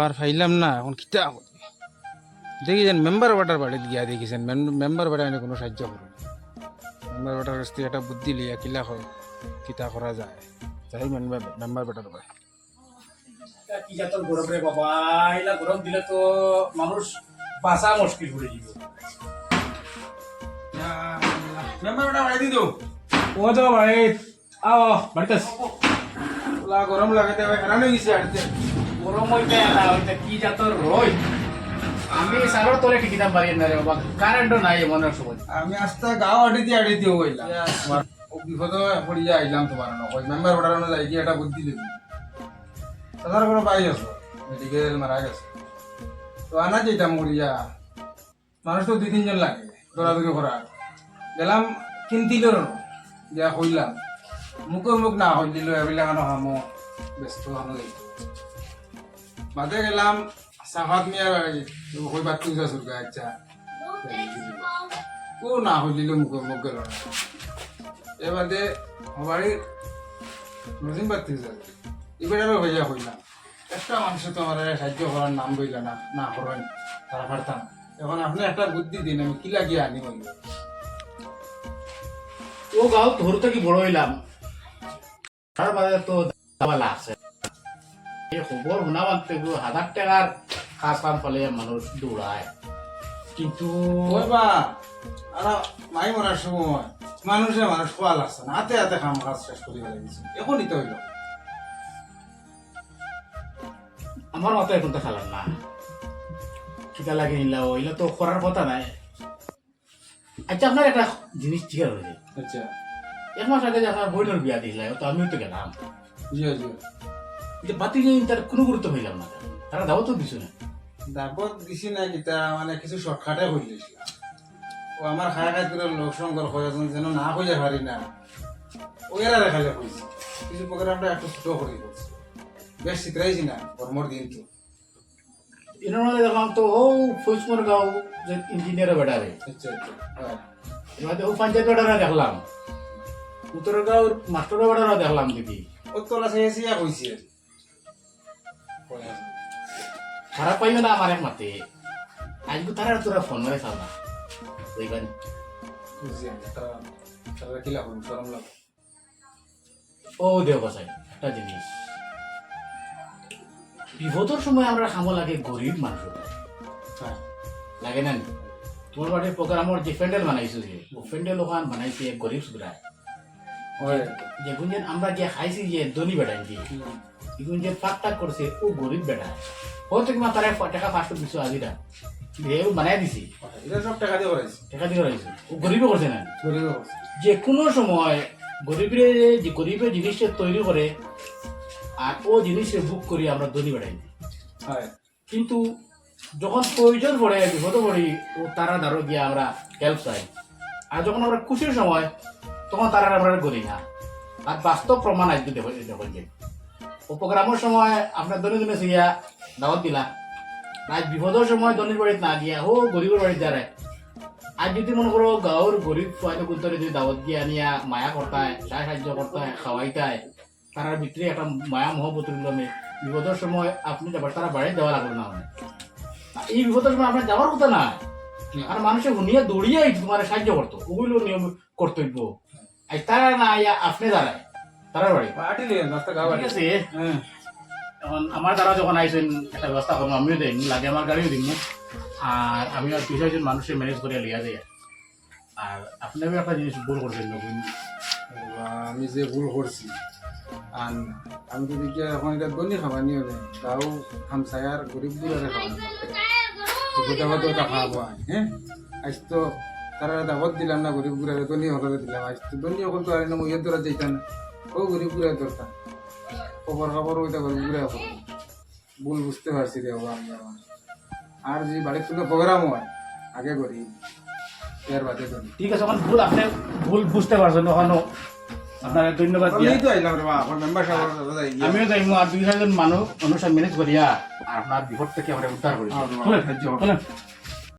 আর ফাইলাম না এখন কিতা দেখি মেম্বার বাটার বাড়ি গিয়া দেখিছেন মেম্বার বাড়ি আমি কোনো সাহায্য করি মেম্বার বাটার কাছ থেকে একটা বুদ্ধি লিয়া কিলা হয় কিতা করা যায় যাই মেম্বার বাটার বাড়ি কি জাতর গরম রে বাবা, এলা গরম দিলে তো মানুষ বাঁচা মুশকিল হয়ে যাবে। মেম্বার বাটা বাড়ি দিও ও তো ভাই আও বাড়িতে ওলা গরম লাগাতে হেরান হয়ে গেছে আড়তে গরম হইতে না হইতে কি জাতর রই, আমি সাগর তলে টিকিতাম পারি না রে বাবা, কারেন্টও নাই মনের সময়। আমি আস্তে গাঁও আড়িতে হইলাম বিপদ পড়িয়া আইলাম তোমার ওই মেম্বার বাটার যাই গিয়ে একটা বুদ্ধি দিবি তার কোনো পাই আছো মেডিকেল মারা গেছে তো আনা যেতাম মরিয়া মানুষ তো 2-3 জন লাগে দৌড়াদৌড়ি করা গেলাম কিনতিল যা হইলাম মুখ না হইল এবিলাক হামো ব্যস্ত হানো যাই বাদে গেলাম সাফাত মিয়া হই বাদ তুই যাস আচ্ছা ও না হইল মুখ গেল না এবারে বাড়ির নজিম বাদ তুই যাস এবারও হইয়া হইলাম একটা মানুষ তো আমার সাহায্য করার নাম বইলা না না করেন তারা পারতাম এখন আপনি একটা বুদ্ধি দিন আমি কি লাগিয়ে আনি বলবো ও গাঁও ধর থেকে বড় হইলাম তার বাদে তো দাবা লাগছে এই খবর শোনা মানতে 1000 টাকার কাজ কাম পালে মানুষ দৌড়ায়, কিন্তু বা আর মাই মরার সময় মানুষ খোয়া লাগছে না হাতে হাতে কাম কাজ শেষ করে লাগিয়েছে এখনই তো হইল আমার মাথায় এখন দেখালাম না ঠিকা লাগে নিলা ওইলা তো করার কথা নাই। আচ্ছা আপনার একটা জিনিস জিজ্ঞাসা হয়েছে, আচ্ছা 1 মাস আগে যে আপনার বোনের বিয়া দিয়েছিল তো আমিও তো গেলাম, জি জি যে বাতি তার কোনো গুরুত্ব হইলাম না, তারা দাও তো দিছো না। দাপত দিছি না কিতা মানে কিছু শর্টকাটে হইলেছিলাম ও আমার খায় খায় করে লোক সঙ্গর হয়েছেন যেন না হইলে পারি না ওরা রেখালে হয়েছে কিছু প্রোগ্রামটা একটু ছোট করে করছি বেশ শিখরাইছি না কর্মর দিন তো এনার মধ্যে দেখলাম তো ও ফৌজপুর গাঁও যে ইঞ্জিনিয়ারের বেটারে, আচ্ছা আচ্ছা হ্যাঁ এবার ও পঞ্চায়েত বেটারা দেখলাম, উত্তরগাঁও মাস্টারের বেটারা দেখলাম দেখি ও তোলা চেয়েছিয়া কইছে খারাপ পাইবে না আমার এক মাতে আজকে তারা তোরা ফোন করে চাও না দেখবেন বুঝছি আমি তারা কি লাভ সরম লাভ ও দেও বসাই একটা জিনিস বিপদের সময় আমরা খামো লাগে গরিব মানুষ হ্যাঁ লাগে না নি? তোমার বাড়ির প্রোগ্রামর যে প্যান্ডেল বানাইছো যে ও প্যান্ডেল ওখান বানাইছে গরিব সুবিধায় হয় যে গুঞ্জন আমরা যে খাইছি যে ধনী বেটাই যে এগুন যে পাক করছে ও গরিব বেটা হয়তো কিনা তারা টাকা 500 দিছো আজিরা ও বানাই দিছি এটা সব টাকা দিয়ে করাইছি টাকা দিয়ে রয়েছে ও গরিবও করছে না গরিব যে কোনো সময় গরিবের জিনিসটা তৈরি করে আর ও জিনিসে বুক করি আমরা ধনী বেড়াই, হয় কিন্তু যখন প্রয়োজন পড়ে বিপদে পড়ি ও তারা দ্বারা গিয়ে আমরা হেল্প চাই, আর যখন আমরা খুশির সময় তখন তারা আমরা করি না। আর বাস্তব প্রমাণ আজকে দেখুন যে ও প্রোগ্রামের সময় আপনার ধনী ধনী গিয়া দাওয়াত দিলা, আজ বিপদের সময় ধনীর বাড়িতে না গিয়া ও গরিবের বাড়িতে দাঁড়ায়। আজ যদি মনে করো গাঁৱৰ গরিব ফুয়াইতে কুন্তরে যদি দাওয়াত গিয়ে আনিয়া মায়া করতায় সাহায্য করতায় খাওয়াইতায় তার ভিতরে একটা মায়া মহব্বত রইলমে বিপদের সময় আপনি যাবার তারা বাড়ি দেওয়া লাগলো না মানে এই বিপদের সময় আপনার যাওয়ার কথা না, আর মানুষের শুনিয়া দৌড়িয়ে তোমার সাহায্য করতো ওগুলো নিয়ম কর্তব্য। আজ তারা না আইয়া আপনি দাঁড়ায় তারা বাড়ি পার্টি লিয়ে রাস্তা গাওয়া ঠিক আছে। হ্যাঁ এখন আমার দ্বারা যখন আইসেন একটা ব্যবস্থা করবো আমিও দিন লাগে আমার গাড়িও দিন আর আমি আর 2-6 জন মানুষের ম্যানেজ করে লিয়া যাই। আর আপনাকে একটা জিনিস ভুল করছেন নতুন আমি যে ভুল করছি আর আমি যদি এখন এটা দনি খাবানি হবে তাও হামসায়ার গরিব গুলারে খাওয়ানো তো এটা খাওয়াবো হ্যাঁ আজ তো তারা দাবত দিলাম না গরিব গুলারে দনি হলে দিলাম আজ তো দনি হল তো আর না মুইয়ের দরা যাইতাম না ও গরিব গুলার দরকার খবর খবর ওইটা গরিব গুলা ভুল বুঝতে পারছি রে বাবা আমি আর যদি বাড়ির কোনো প্রোগ্রাম হয় আগে করি এর বাদে করি ঠিক আছে এখন ভুল আপনি ভুল বুঝতে পারছেন ওখানে আপনার ধন্যবাদ আমি তো আইলাম রে বাবা মেম্বার সাহেব আমিও যাই আর 2-6 জন মানুষ অনুষ্ঠান ম্যানেজ করিয়া আর আপনার বিপদ থেকে আমরা উদ্ধার করি।